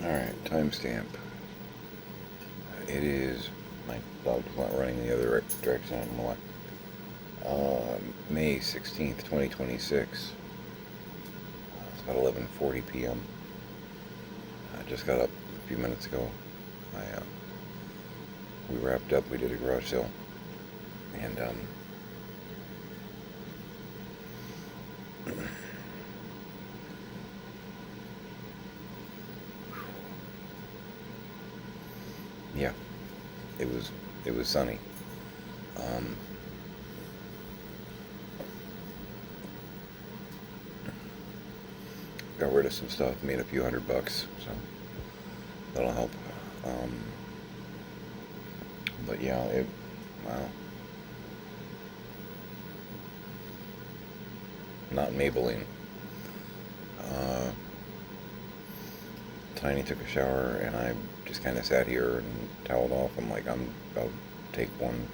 Alright, timestamp. It is. My dog's not running the other direction. I don't know why. May 16th, 2026. It's about 11:40 p.m. I just got up a few minutes ago. We wrapped up. We did a garage sale, and yeah, it was sunny. Um, got rid of some stuff. Made a few $100, so that'll help. Um, but yeah, wow. Not Maybelline. Uh, Tiny took a shower, and I just kind of sat here and toweled off. I'm like, I'm about to take one.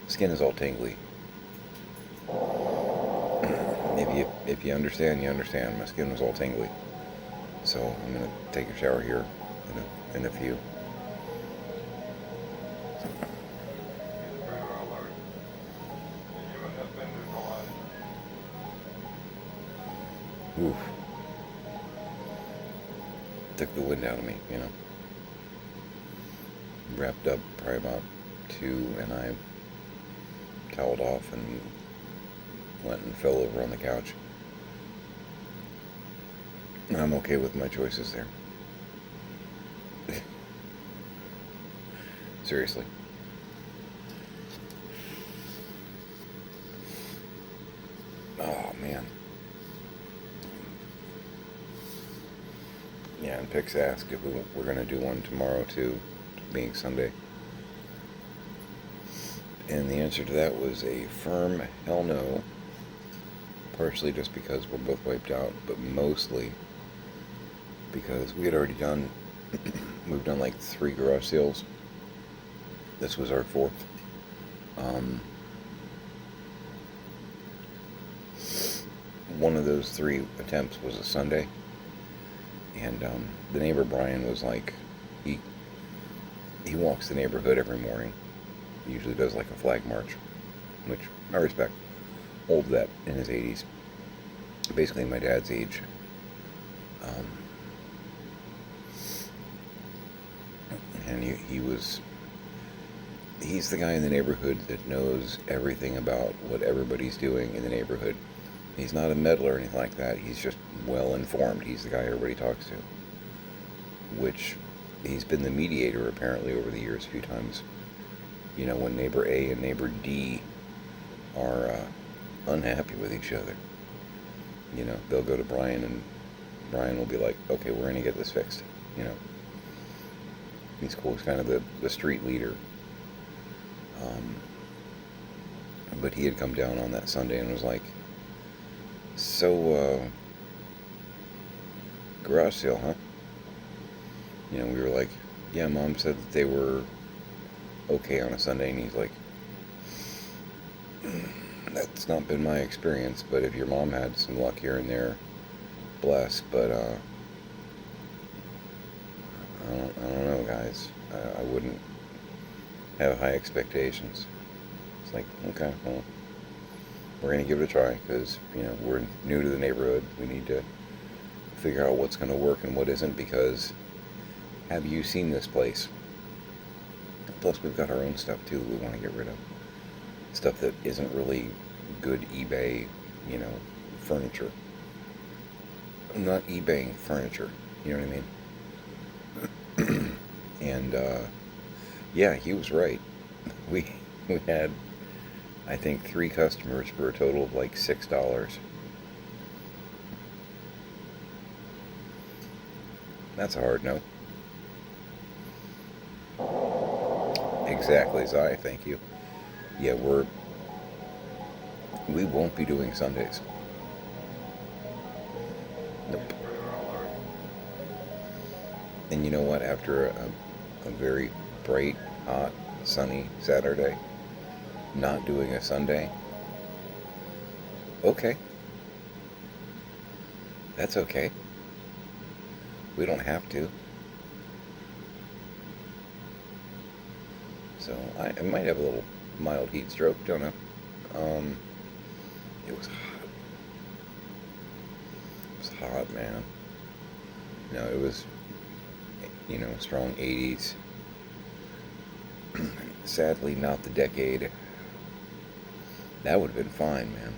Skin is all tingly. If you understand, you understand. My skin was all tingly, so I'm gonna take a shower here in a few. Oof, took the wind out of me, Wrapped up probably about 2, and I toweled off and went and fell over on the couch. And I'm okay with my choices there. Seriously. Oh, man. Yeah, and Pix asked if we're going to do one tomorrow, too, being Sunday. And the answer to that was a firm hell no. Partially just because we're both wiped out, but mostly because we had already done, we've done like 3 garage sales. This was our 4th. One of those 3 attempts was a Sunday, and the neighbor Brian was like, he walks the neighborhood every morning. He usually does like a flag march, which I respect. Old vet in his 80s, basically my dad's age. And he's the guy in the neighborhood that knows everything about what everybody's doing in the neighborhood. He's not a meddler or anything like that. He's just well informed. He's the guy everybody talks to. Which he's been the mediator apparently over the years a few times. When neighbor A and neighbor D are unhappy with each other. They'll go to Brian, and Brian will be like, okay, we're going to get this fixed. He's cool. He's kind of the street leader. But he had come down on that Sunday and was like, so, garage sale, huh? We were like, yeah, Mom said that they were okay on a Sunday, and he's like, that's not been my experience, but if your mom had some luck here and there, bless, but, I don't know, guys. I wouldn't have high expectations. It's like, okay, well, we're going to give it a try, because, we're new to the neighborhood. We need to figure out what's going to work and what isn't, because have you seen this place? Plus, we've got our own stuff, too, we want to get rid of. Stuff that isn't really good eBay, furniture. I'm not eBaying furniture, you know what I mean? And, yeah, he was right. We had, I think, 3 customers for a total of like $6. That's a hard no. Exactly, Zai, thank you. Yeah, we won't be doing Sundays. Nope. And you know what? After a very bright, hot, sunny Saturday, not doing a Sunday, okay. That's okay. We don't have to. So I might have a little mild heat stroke, don't know. It was hot. It was hot, man. No, it was, strong 80s. Sadly, not the decade. That would have been fine, man.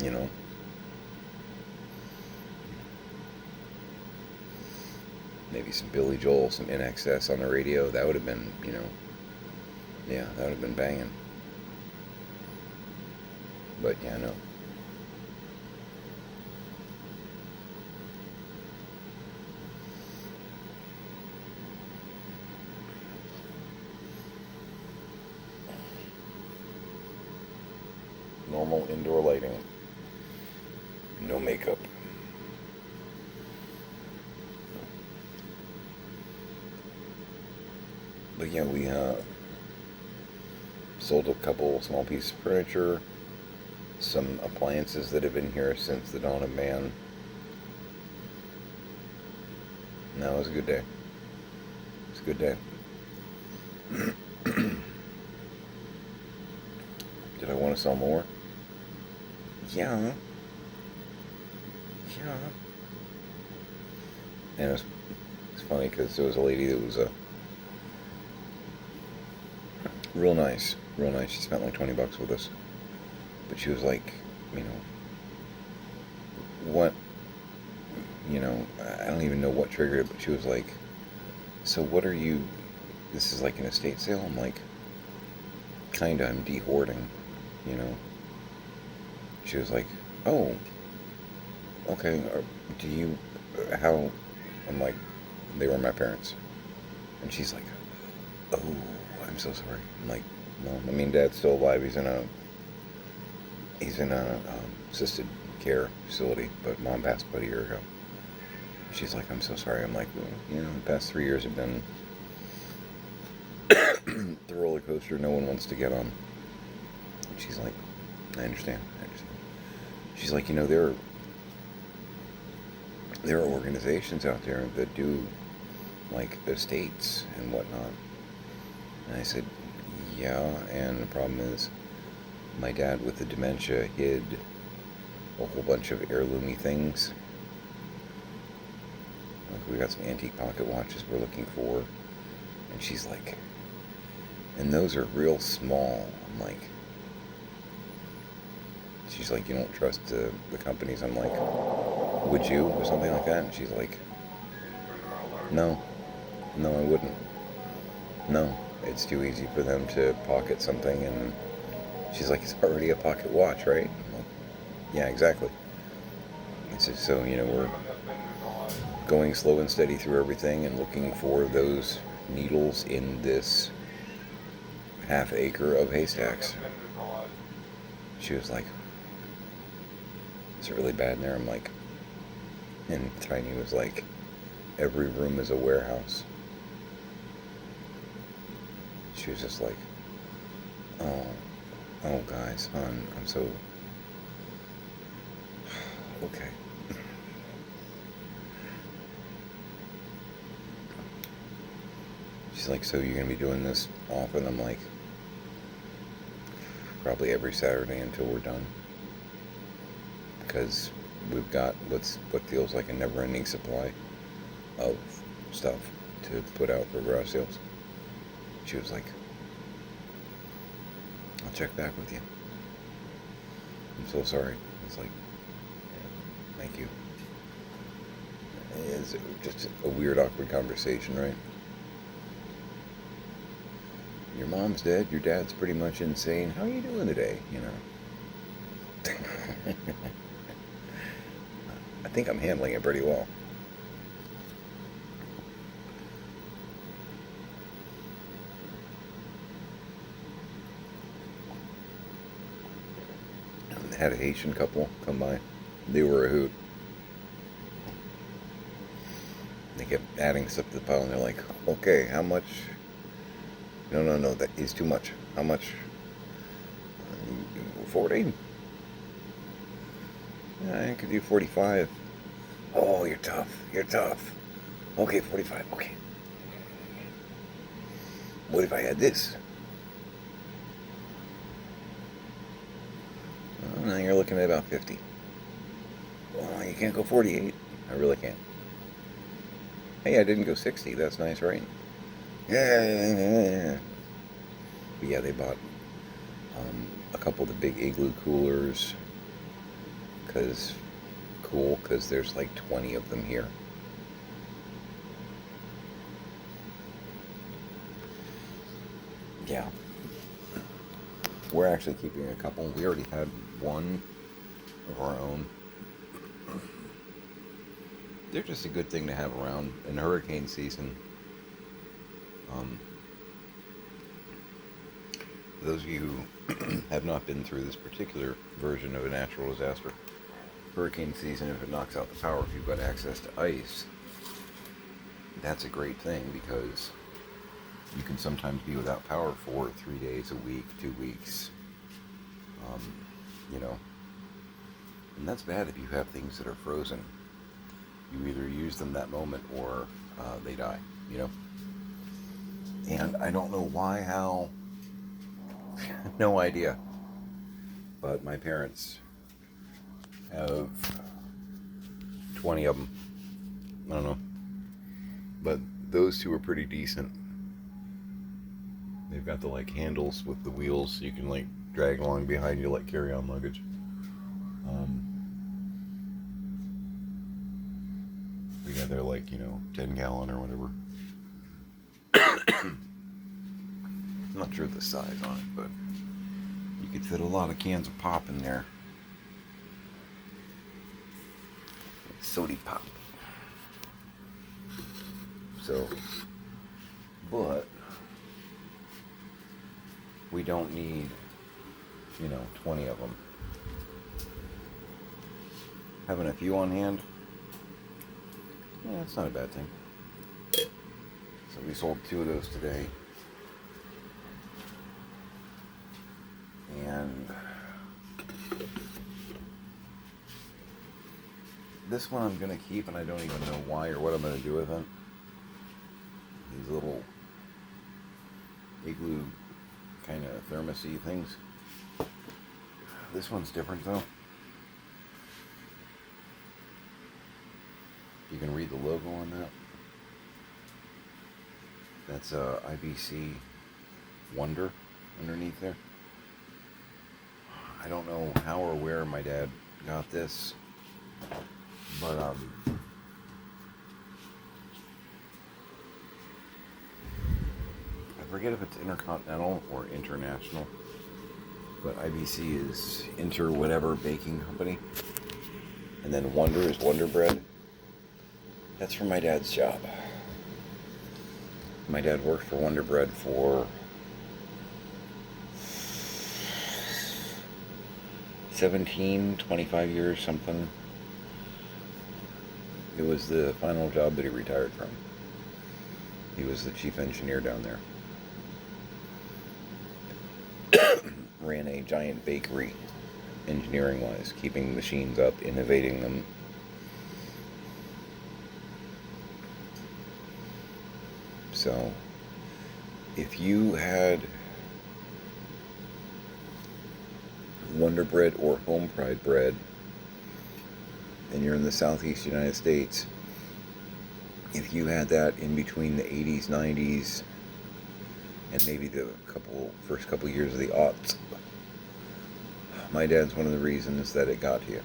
You know? Maybe some Billy Joel, some INXS on the radio. That would have been, yeah, that would have been banging. But yeah, no. Normal indoor lighting. No makeup. But yeah, we sold a couple small pieces of furniture, some appliances that have been here since the dawn of man. No, it was a good day. It was a good day. Did I want to sell more? Yeah. Yeah. And it's funny because there was a lady that was real nice. Real nice. She spent like $20 with us. But she was like, what, I don't even know what triggered it, but she was like, so what are you, this is like an estate sale? I'm like, kinda, I'm de-hoarding, She was like, oh, okay, do you, how, I'm like, they were my parents. And she's like, oh, I'm so sorry. I'm like, no, Dad's still alive. He's in a assisted care facility, but Mom passed about a year ago. She's like, I'm so sorry. I'm like, well, the past 3 years have been the roller coaster no one wants to get on. And she's like, I understand. She's like, there are organizations out there that do like estates and whatnot. And I said, yeah, and the problem is my dad with the dementia hid a whole bunch of heirloomy things. Like, we got some antique pocket watches we're looking for. And she's like, and those are real small. I'm like, she's like, you don't trust the companies? I'm like, would you? Or something like that. And she's like, no, I wouldn't. No, it's too easy for them to pocket something. And she's like, it's already a pocket watch, right? I'm like, yeah, exactly. I said, so, we're going slow and steady through everything and looking for those needles in this half acre of haystacks. She was like, is it really bad in there? I'm like, and Tiny was like, every room is a warehouse. She was just like, oh guys, hon, I'm so, okay. She's like, so you're going to be doing this often? I'm like, probably every Saturday until we're done. Because we've got what feels like a never-ending supply of stuff to put out for garage sales. She was like, I'll check back with you. I'm so sorry. It's like, yeah, thank you. It's just a weird, awkward conversation, right? Your mom's dead, your dad's pretty much insane. How are you doing today, I think I'm handling it pretty well. I had a Haitian couple come by. They were a hoot. They kept adding stuff to the pile, and they're like, okay, how much? No, that is too much. How much? 40? Yeah, I could do 45. Oh, you're tough. Okay, 45. Okay. What if I had this? Well, now you're looking at about 50. Well, you can't go 48. I really can't. Hey, I didn't go 60. That's nice, right? Yeah. But yeah, they bought a couple of the big Igloo coolers. Because there's like 20 of them here. Yeah. We're actually keeping a couple. We already had one of our own. They're just a good thing to have around in hurricane season. For those of you who have not been through this particular version of a natural disaster, hurricane season, if it knocks out the power, if you've got access to ice, that's a great thing because you can sometimes be without power for 3 days, a week, 2 weeks, you know. And that's bad if you have things that are frozen. You either use them that moment or they die, you know. And I don't know why, how, no idea. But my parents have 20 of them. I don't know. But those two are pretty decent. They've got the like handles with the wheels so you can like drag along behind you like carry-on luggage. But yeah, they're like, 10 gallon or whatever. I'm not sure the size on it, but you could fit a lot of cans of pop in there. Sody pop. So, but we don't need, 20 of them. Having a few on hand, yeah, that's not a bad thing. So we sold 2 of those today. And this one I'm going to keep, and I don't even know why or what I'm going to do with it. These little Igloo kind of thermosy things. This one's different though. You can read the logo on that. That's IBC Wonder underneath there. I don't know how or where my dad got this, but I forget if it's Intercontinental or International, but IBC is Inter whatever baking company, and then Wonder is Wonder Bread. That's from my dad's job. My dad worked for Wonder Bread for 25 years, something. It was the final job that he retired from. He was the chief engineer down there. Ran a giant bakery, engineering-wise, keeping machines up, innovating them. So, if you had Wonder Bread or Home Pride bread, and you're in the southeast United States, if you had that in between the 80s, 90s, and maybe the first couple years of the aughts, my dad's one of the reasons that it got to you.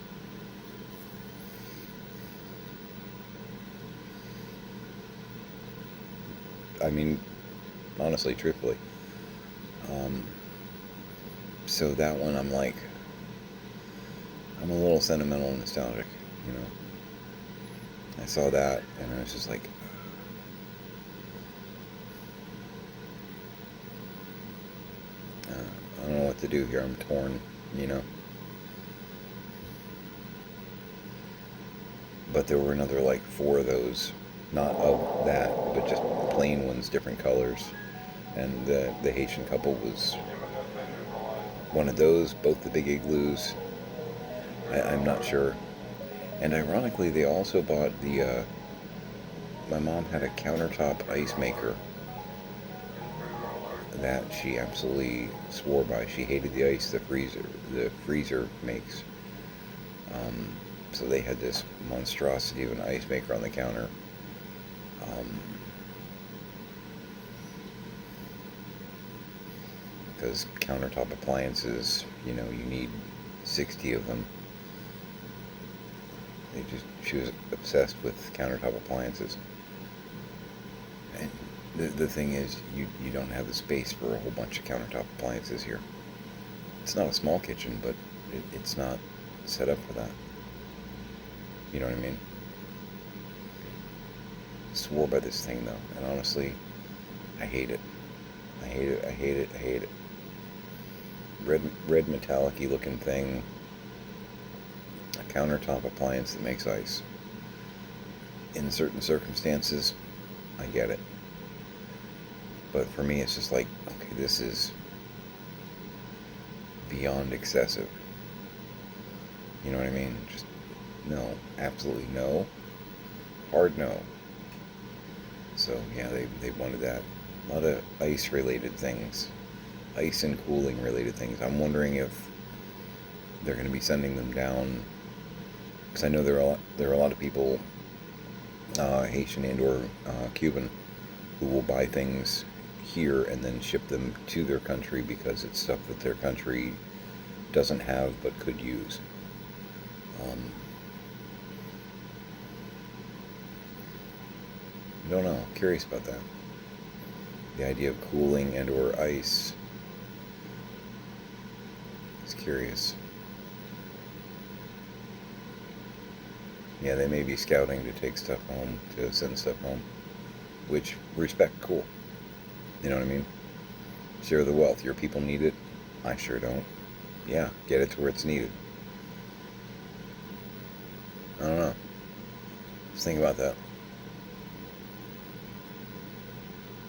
I mean, honestly, truthfully. So that one, I'm a little sentimental and nostalgic, I saw that, and I was just like, I don't know what to do here. I'm torn, But there were another 4 of those, not of that, but just plain ones, different colors. And the Haitian couple was one of those, both the big Igloos. I'm not sure. And ironically, they also bought my mom had a countertop ice maker. that she absolutely swore by. She hated the ice the freezer makes. Um, so they had this monstrosity of an ice maker on the counter. Um, because countertop appliances, you need 60 of them. She was obsessed with countertop appliances. And the thing is, you don't have the space for a whole bunch of countertop appliances here. It's not a small kitchen, but it's not set up for that. You know what I mean? Swore by this thing though, and honestly, I hate it. I hate it. I hate it. I hate it. Red metallic-y looking thing. A countertop appliance that makes ice. In certain circumstances, I get it. But for me, it's just like, okay, this is beyond excessive. You know what I mean? Just no. Absolutely no. Hard no. So, yeah, they wanted that. A lot of ice-related things. Ice and cooling related things. I'm wondering if they're going to be sending them down, because I know there are a lot of people, Haitian and or Cuban, who will buy things here and then ship them to their country because it's stuff that their country doesn't have but could use. I don't know. Curious about that. The idea of cooling and or ice is curious. Yeah, they may be scouting to take stuff home, to send stuff home, which, respect, cool. You know what I mean? Share the wealth. Your people need it. I sure don't. Yeah, get it to where it's needed. I don't know. Just think about that.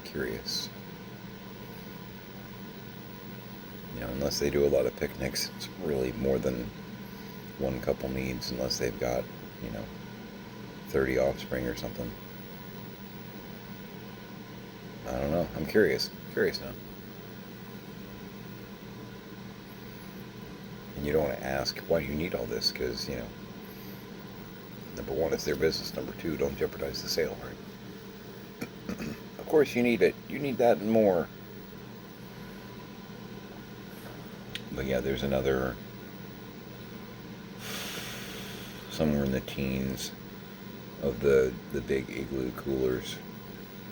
Curious. Unless they do a lot of picnics, it's really more than one couple needs, unless they've got, 30 offspring or something. I don't know. I'm curious. Curious now. And you don't want to ask, why do you need all this? Because, number one, it's their business. Number two, don't jeopardize the sale, right? Of course you need it. You need that and more. But yeah, there's another, somewhere in the teens of the big Igloo coolers.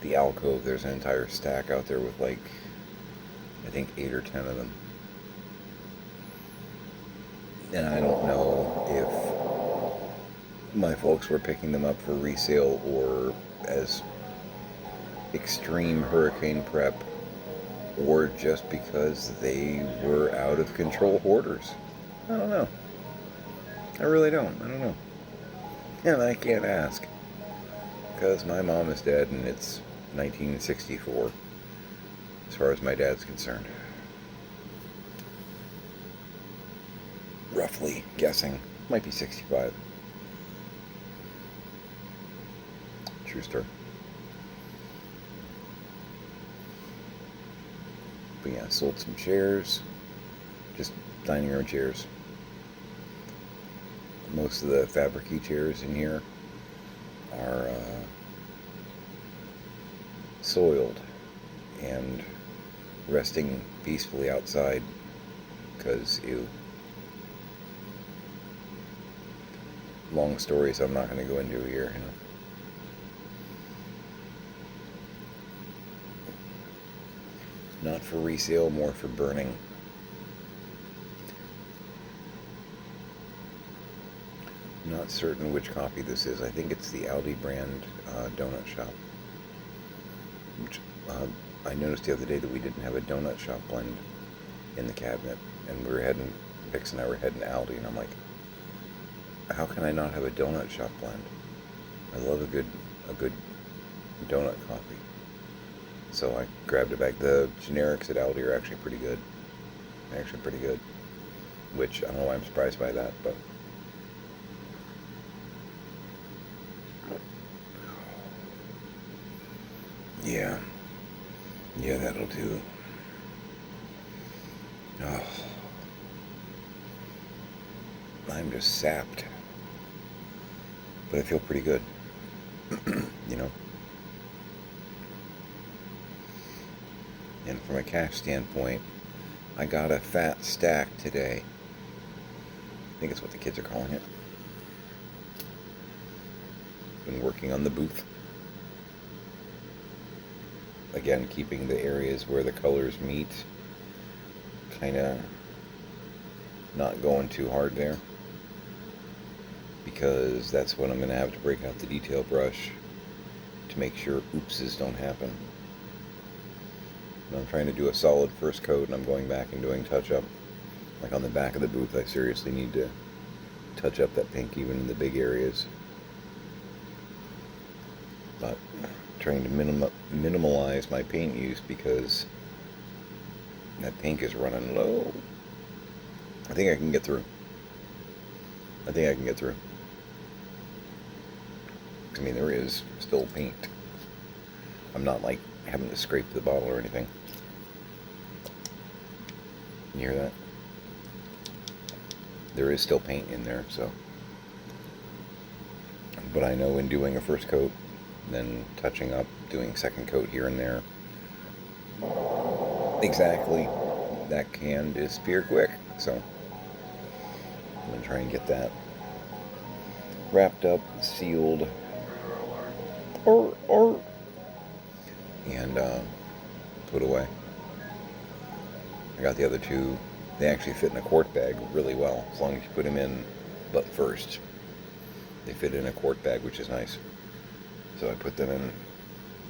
The alcove, there's an entire stack out there with like, I think 8 or 10 of them. And I don't know if my folks were picking them up for resale or as extreme hurricane prep, or just because they were out of control hoarders. I don't know. I really don't. I don't know. And I can't ask, because my mom is dead and it's 1964 as far as my dad's concerned. Roughly guessing. Might be 65. True story. But yeah, sold some chairs. Just dining room chairs. Most of the fabric-y chairs in here are soiled and resting peacefully outside because, ew. Long stories I'm not going to go into here, Not for resale, more for burning. Not certain which coffee this is. I think it's the Aldi brand donut shop. Which I noticed the other day that we didn't have a donut shop blend in the cabinet, and Vix and I were heading to Aldi, and I'm like, how can I not have a donut shop blend? I love a good donut coffee. So I grabbed it back. The generics at Aldi are actually pretty good. Which, I don't know why I'm surprised by that, but... Yeah, that'll do. I'm just sapped. But I feel pretty good. You know? And from a cash standpoint, I got a fat stack today. I think it's what the kids are calling it. Been working on the booth. Again, keeping the areas where the colors meet kind of not going too hard there, because that's when I'm going to have to break out the detail brush to make sure oopses don't happen. And I'm trying to do a solid first coat, and I'm going back and doing touch-up. Like on the back of the booth, I seriously need to touch up that pink even in the big areas. But trying to minimalize my paint use because that pink is running low. I think I can get through. I mean, there is still paint. I'm not like having to scrape the bottle or anything. You hear that? There is still paint in there, so. But I know in doing a first coat, then touching up, doing second coat here and there, exactly, that can disappear quick. So I'm going to try and get that wrapped up, sealed, and put away. I got the other two. They actually fit in a quart bag really well, as long as you put them in butt first. They fit in a quart bag, which is nice. So I put them in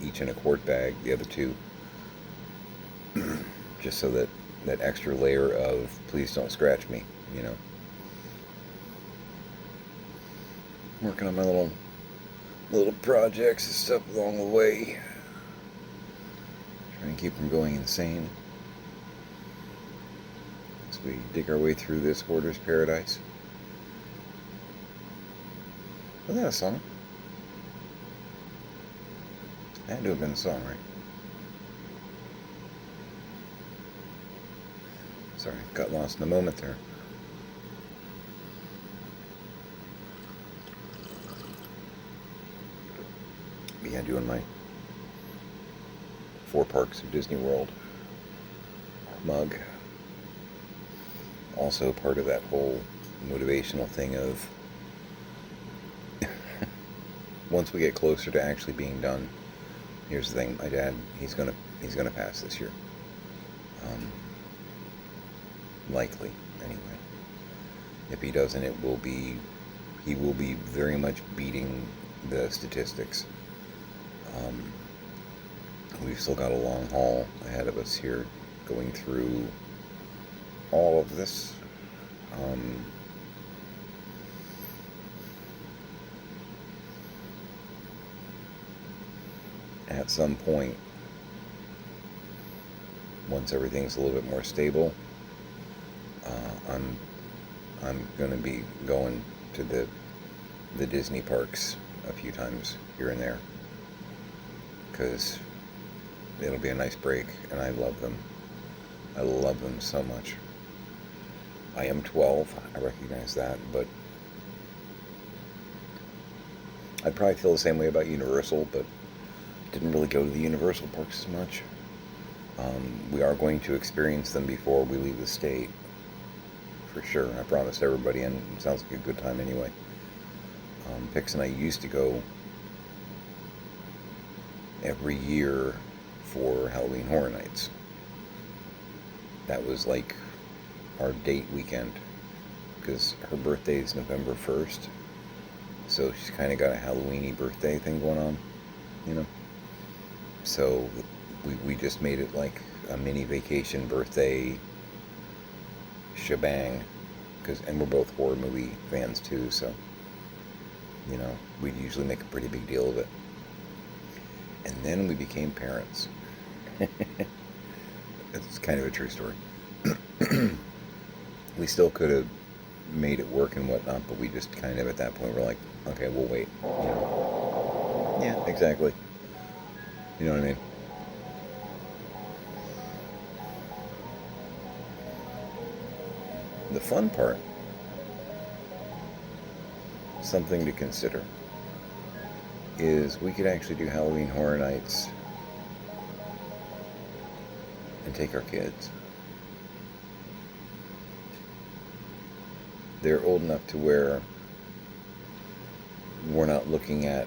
each in a quart bag, the other two, just so that that extra layer of please don't scratch me, you know. Working on my little projects and stuff along the way. Trying to keep them going insane as we dig our way through this hoarder's paradise. Wasn't that a song? That had to have been a song, right? Sorry, got lost in the moment there. Yeah, doing my 4 Parks of Disney World mug. Also part of that whole motivational thing of once we get closer to actually being done. Here's the thing, my dad, he's gonna pass this year. Likely, anyway. If he doesn't, he will be very much beating the statistics. We've still got a long haul ahead of us here, going through all of this. At some point, once everything's a little bit more stable, I'm going to be going to the Disney parks a few times here and there, because it'll be a nice break, and I love them. I love them so much. I am 12, I recognize that, but I'd probably feel the same way about Universal, but didn't really go to the Universal parks as much. We are going to experience them before we leave the state, for sure. I promised everybody, and it sounds like a good time anyway. Pix and I used to go every year for Halloween Horror Nights. That was like our date weekend, because her birthday is November 1st, so she's kind of got a Halloween-y birthday thing going on, you know. So we just made it like a mini vacation birthday shebang, and we're both horror movie fans too, so you know, we'd usually make a pretty big deal of it. And then we became parents. It's kind of a true story. We still could have made it work and whatnot, but we just kind of at that point were like, okay, we'll wait, you know. Yeah, exactly. You know what I mean? The fun part something to consider is we could actually do Halloween Horror Nights and take our kids. They're old enough to where we're not looking at,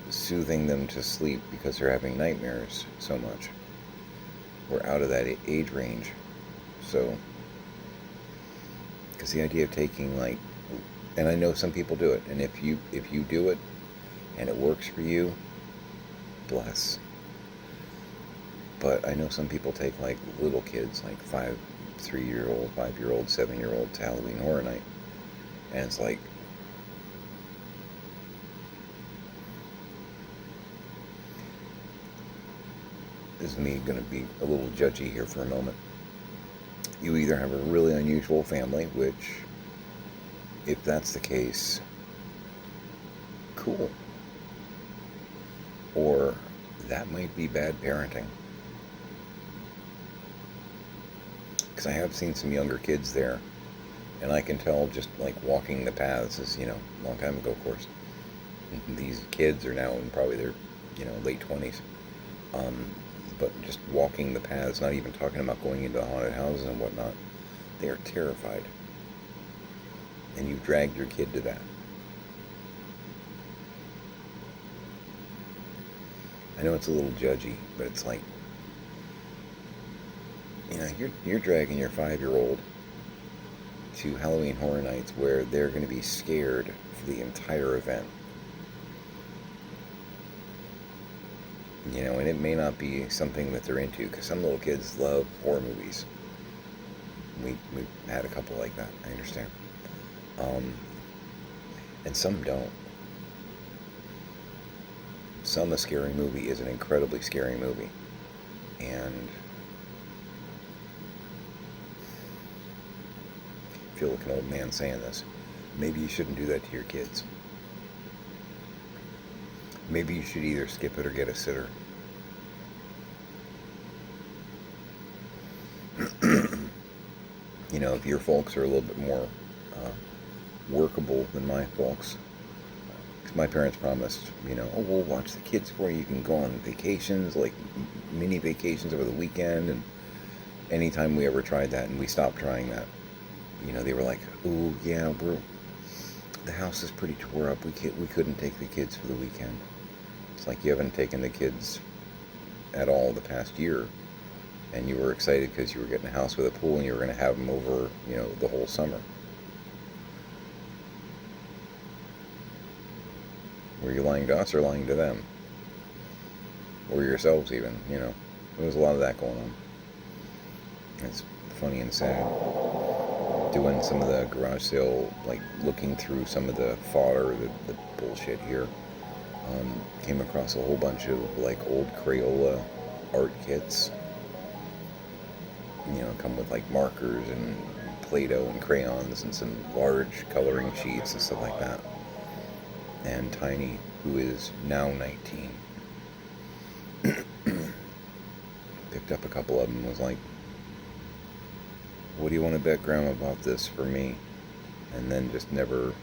soothing them to sleep because they're having nightmares so much. We're out of that age range. So, because the idea of taking, like, and I know some people do it, and if you do it and it works for you, bless. But I know some people take, like, little kids, like 3-year-old, 5-year-old, 7-year-old to Halloween Horror Night, and it's like, this is me going to be a little judgy here for a moment. You either have a really unusual family, which, if that's the case, cool. Or that might be bad parenting. Because I have seen some younger kids there, and I can tell just like walking the paths is, a long time ago, of course. These kids are now in probably their, late 20s. But just walking the paths, not even talking about going into haunted houses and whatnot, they are terrified. And you dragged your kid to that. I know it's a little judgy, but it's like, you're dragging your 5-year-old to Halloween Horror Nights where they're going to be scared for the entire event. And it may not be something that they're into, because some little kids love horror movies. We had a couple like that, I understand. And some don't. Some A Scary Movie is an incredibly scary movie. And I feel like an old man saying this. Maybe you shouldn't do that to your kids. Maybe you should either skip it or get a sitter. If your folks are a little bit more workable than my folks. Because my parents promised, we'll watch the kids for you. You can go on vacations, like mini vacations over the weekend. And anytime we ever tried that, and we stopped trying that, they were like, oh, yeah, the house is pretty tore up. We couldn't take the kids for the weekend. It's like you haven't taken the kids at all the past year, and you were excited because you were getting a house with a pool and you were going to have them over, the whole summer. Were you lying to us or lying to them? Or yourselves even, There was a lot of that going on. It's funny and sad. Doing some of the garage sale, like looking through some of the fodder, the bullshit here. Came across a whole bunch of like old Crayola art kits. Come with like markers and Play-Doh and crayons and some large coloring sheets and stuff like that. And Tiny, who is now 19, picked up a couple of them and was like, what do you want to bet Grandma bought this for me? And then just never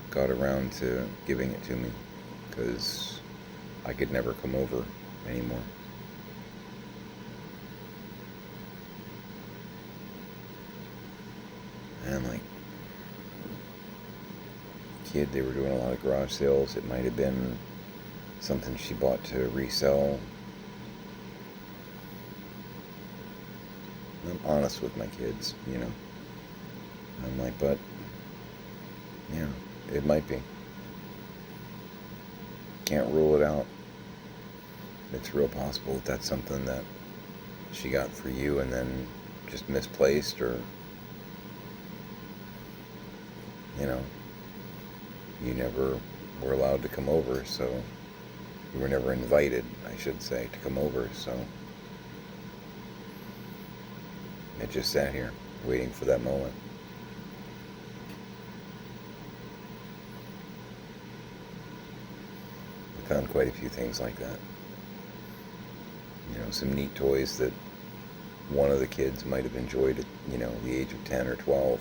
got around to giving it to me because I could never come over anymore. And like, kid, they were doing a lot of garage sales. It might have been something she bought to resell. I'm honest with my kids, I'm like, but yeah, it might be. Can't rule it out. It's real possible that that's something that she got for you and then just misplaced, or you never were allowed to come over, so you were never invited, I should say, to come over, so it just sat here waiting for that moment. I found quite a few things like that. Some neat toys that one of the kids might have enjoyed at, the age of 10 or 12.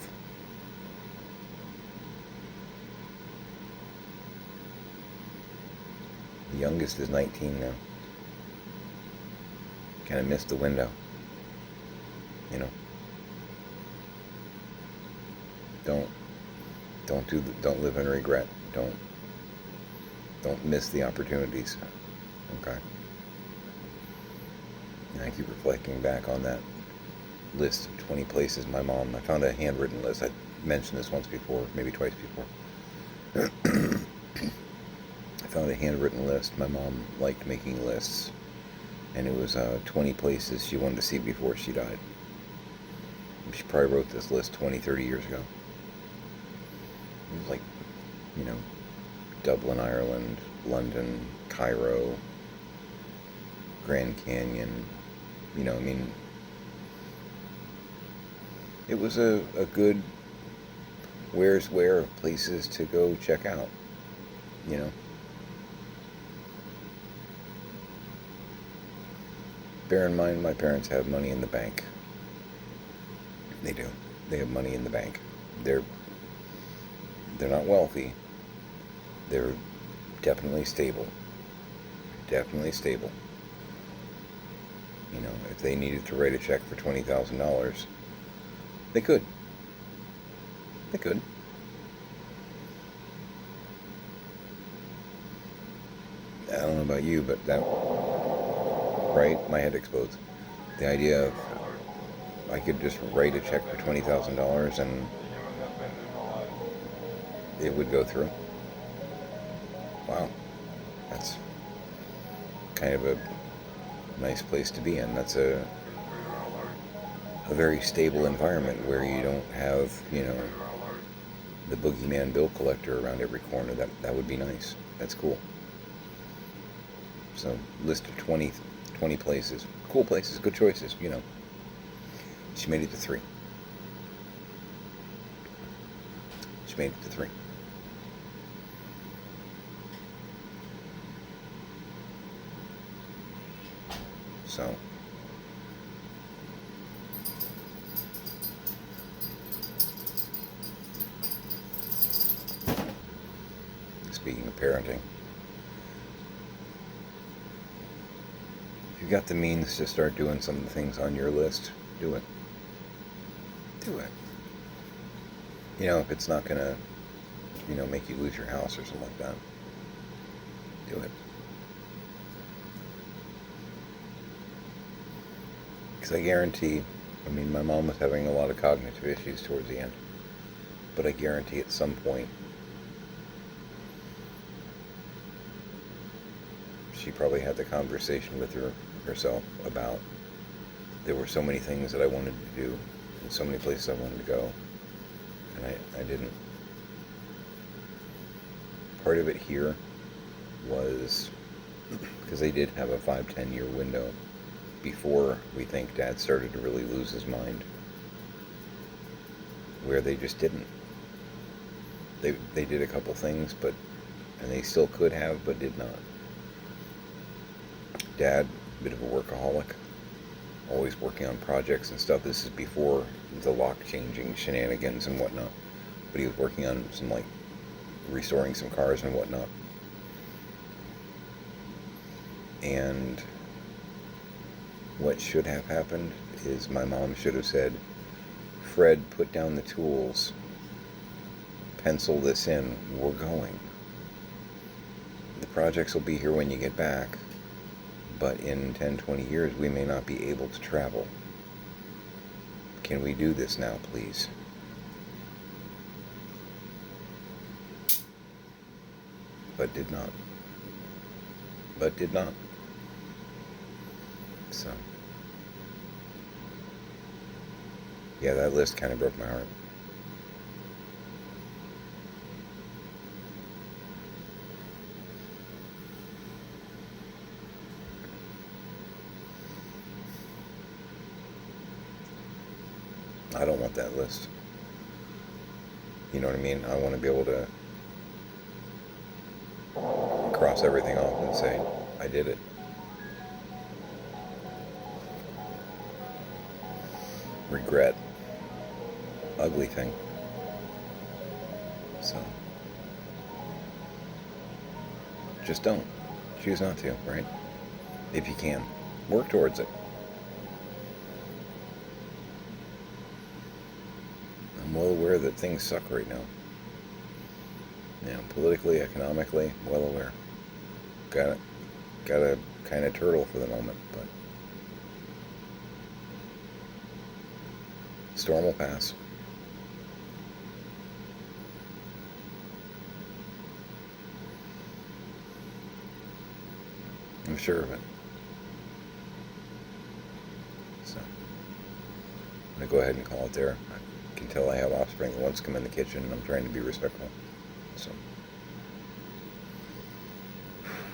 The youngest is 19 now. Kind of missed the window. You know. Don't live in regret. Don't miss the opportunities. Okay. And I keep reflecting back on that list of 20 places my mom. I found a handwritten list. I mentioned this once before, maybe twice before. I found a handwritten list. My mom liked making lists, and it was 20 places she wanted to see before she died. She probably wrote this list 20, 30 years ago. It was like, you know, Dublin, Ireland, London, Cairo, Grand Canyon. You know, I mean, it was a good where's where of places to go check out, you know. Bear in mind, my parents have money in the bank. They do. They have money in the bank. They're not wealthy. They're definitely stable. Definitely stable. You know, if they needed to write a check for $20,000, they could. They could. I don't know about you, but that, right? My head explodes. The idea of I could just write a check for $20,000 and it would go through. Wow. That's kind of a nice place to be in. That's a very stable environment where you don't have, you know, the boogeyman bill collector around every corner. That would be nice. That's cool. So, list of 20 places. Cool places, good choices, you know. She made it to 3. She made it to 3. So, speaking of parenting, if you've got the means to start doing some of the things on your list, do it. Do it. You know, if it's not gonna, you know, make you lose your house or something like that, do it. Because I guarantee, I mean, my mom was having a lot of cognitive issues towards the end, but I guarantee at some point she probably had the conversation with herself about there were so many things that I wanted to do and so many places I wanted to go, and I didn't. Part of it here was because they did have a 5-10 year window before we think Dad started to really lose his mind, where they just didn't. They did a couple things, and they still could have, but did not. Dad, a bit of a workaholic, always working on projects and stuff. This is before the lock changing shenanigans and whatnot, but he was working on some, like, restoring some cars and whatnot. And what should have happened is my mom should have said, Fred, put down the tools, pencil this in, we're going. The projects will be here when you get back, but in 10, 20 years we may not be able to travel. Can we do this now, please? But did not. So, yeah, that list kind of broke my heart. I don't want that list. You know what I mean? I want to be able to cross everything off and say, I did it. Regret. Ugly thing. So, just don't. choose not to, right? If you can. Work towards it. I'm well aware that things suck right now. Politically, economically, well aware. Got a kind of turtle for the moment, but storm will pass. I'm sure of it. So, I'm going to go ahead and call it there. I can tell I have offspring that wants to come in the kitchen, and I'm trying to be respectful. So,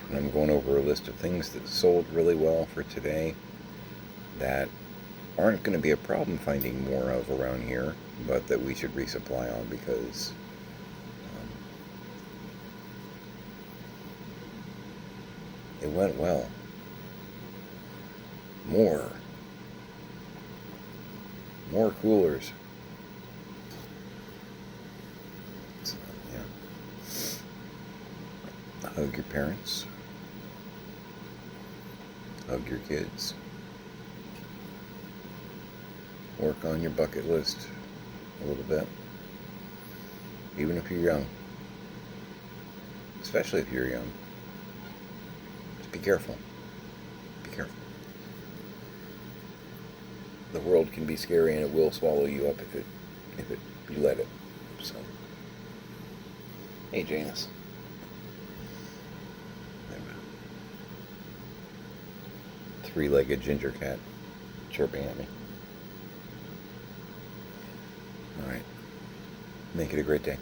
and I'm going over a list of things that sold really well for today that aren't going to be a problem finding more of around here, but that we should resupply on because it went well. More coolers. So, yeah. Hug your parents. Hug your kids. Work on your bucket list a little bit. Even if you're young. Especially if you're young. Just be careful. Be careful. The world can be scary and it will swallow you up if you let it. So, hey Janice. Three-legged ginger cat chirping at me. All right. Make it a great day.